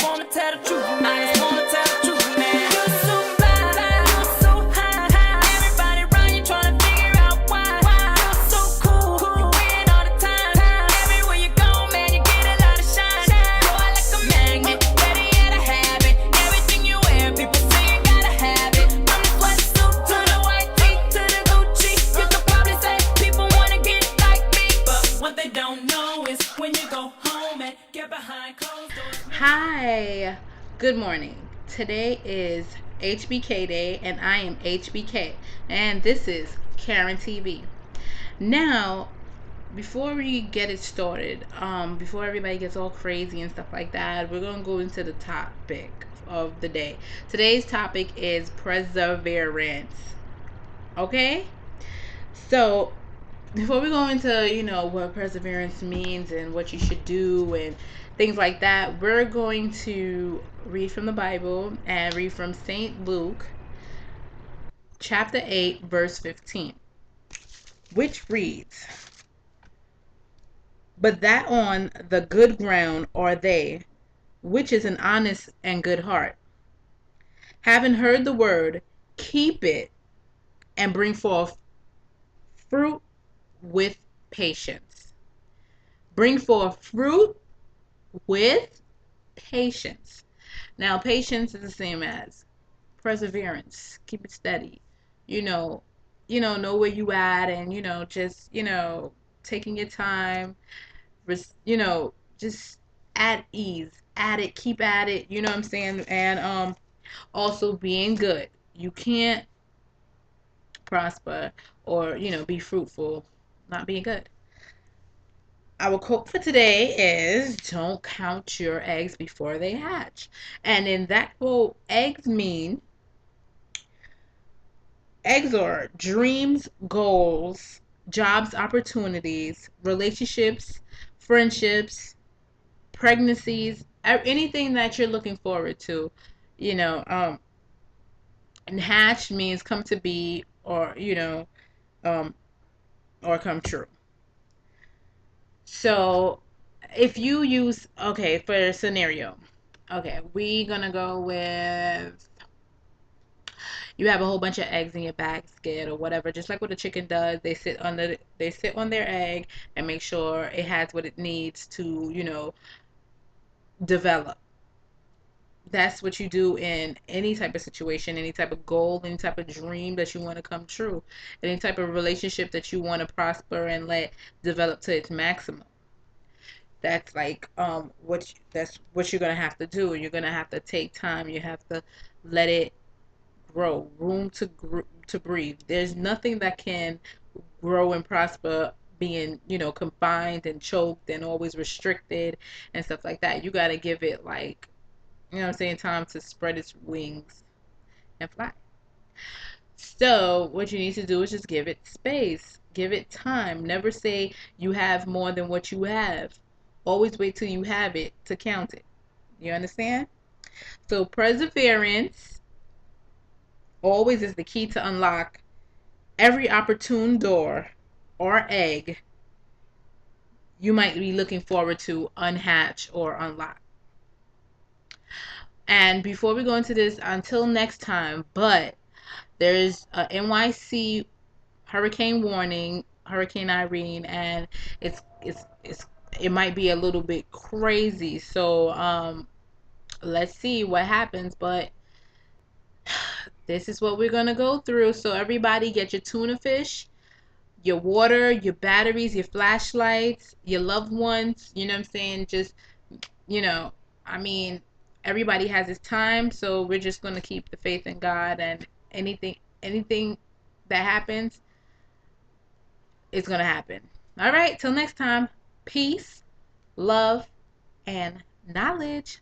wanna tell the truth, I just wanna tell the truth, man. You're so fly, you're so high. Everybody around you tryna figure out why. You're so cool, you win all the time. Everywhere you go, man, you get a lot of shine. You're like a magnet, ready to have it. Everything you wear, people say you gotta have it. From the sweatsuit to the white tee to the Gucci, you could probably say people wanna get like me, but what they don't know is when you go home and get behind closed doors. Hi, good morning. Today is HBK Day, and I am HBK, and this is Karen TV. Now, before we get it started, before everybody gets all crazy and stuff like that, we're gonna go into the topic of the day. Today's topic is perseverance. Okay, so before we go into what perseverance means and what you should do and things like that, we're going to read from the Bible and read from St. Luke chapter 8 verse 15, which reads, but that on the good ground are they which is an honest and good heart, having heard the word, keep it and bring forth fruit with patience. Bring forth fruit with patience. Now, patience is the same as perseverance. Keep it steady. You know, know where you at, and just taking your time. Just at ease, at it, keep at it. You know what I'm saying? And also being good. You can't prosper or be fruitful not being good. Our quote for today is, don't count your eggs before they hatch. And in that quote, eggs are dreams, goals, jobs, opportunities, relationships, friendships, pregnancies, anything that you're looking forward to. You know, and hatch means come to be, or um, or come true. So if you use, okay, for a scenario, okay, we gonna go with, you have a whole bunch of eggs in your basket or whatever, just like what a chicken does. They sit on their egg and make sure it has what it needs to develop. That's what you do in any type of situation, any type of goal, any type of dream that you want to come true, any type of relationship that you want to prosper and let develop to its maximum. That's like that's what you're gonna have to do. You're gonna have to take time. You have to let it grow, room to breathe. There's nothing that can grow and prosper being confined and choked and always restricted and stuff like that. You got to give it, like, what I'm saying, time to spread its wings and fly. So what you need to do is just give it space, give it time. Never say you have more than what you have. Always wait till you have it to count it. You understand? So perseverance always is the key to unlock every opportune door or egg you might be looking forward to unhatch or unlock. And before we go into this, until next time, but there's a NYC hurricane warning, Hurricane Irene, and it might be a little bit crazy. So let's see what happens, but this is what we're gonna go through. So everybody get your tuna fish, your water, your batteries, your flashlights, your loved ones, you know what I'm saying? Just, you know, I mean, everybody has his time, so we're just going to keep the faith in God, and anything that happens is going to happen. All right, till next time. Peace, love, and knowledge.